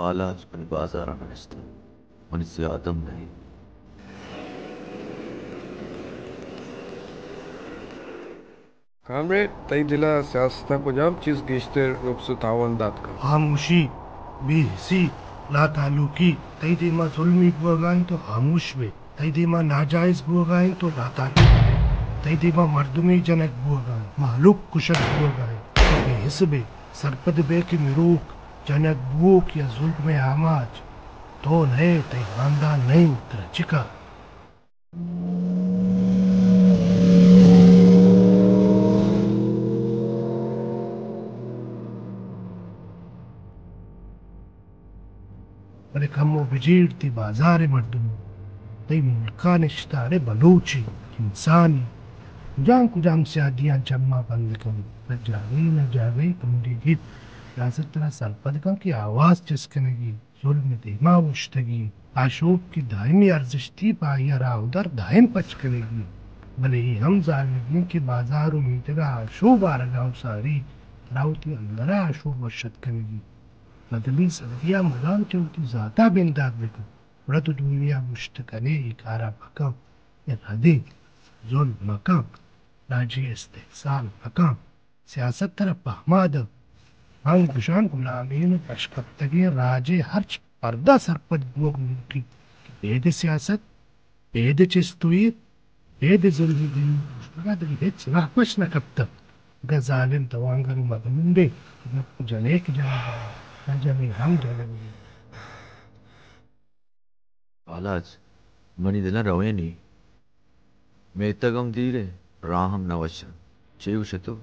Ağlar beni bazı aramıştı. Onu ziyadım değil. Comrade, tay dila siyasata ko jam चीज gesture yoksa tavan datka. खामोशी बेहसी ला तालुकी तई देमा जुल्मी बुआगाई तो खामोश बे तई देमा नाजायज बुआगाई तो लाताकी तई देमा मर्दमी जनक बुआगाई मालूक कुशक बुआगाई तो बेहस बे सरपद बे की मिरूक जनक बुक या जुल्म में आमाज तो नए तई खानदान नहीं तरचिका बड़े कमो बिजीरती बाजार मर्दम तई मुल्का निश्तारे बलूची इंसानी जान कुजाम से आदियां जम्मा बंद करूं न जावे कमरी गीत राजत तरह सरपदका की आवाज चस्कनेगी जुल्म देमा उश्तगी आशोक की दायमी अर्जिश थी पाया उधर दायम पच करेगी भले ही हम जानेगी कि बाजार उम्मीदगा आशो बारगांव सारी राउती अंदर आशो वर्षत करेगी नदमी सदिया मलाल चौकी जाता बिंदाग बिकू बड़ा तो दुनिया मुश्तकने इकारा मकम या हदी जुल मकम राजी इस्तेहसाल मकम सियासत तरफ पहमाद हम गुशान गुलामीन पशकत्तगी राजे हर्च पर्दा सरपद बुक मुकी बेद सियासत बेद चिस्तुई बेद जुल्मी दिन मुश्तका दली हिच राहमश नकब्त गजालिम तवांगर मगमुंडे जनेक जनेक जमी हम जनेक Ağlar beni dilen raveni. Mehtagam değil. Raham navaşan. Şey uşatu.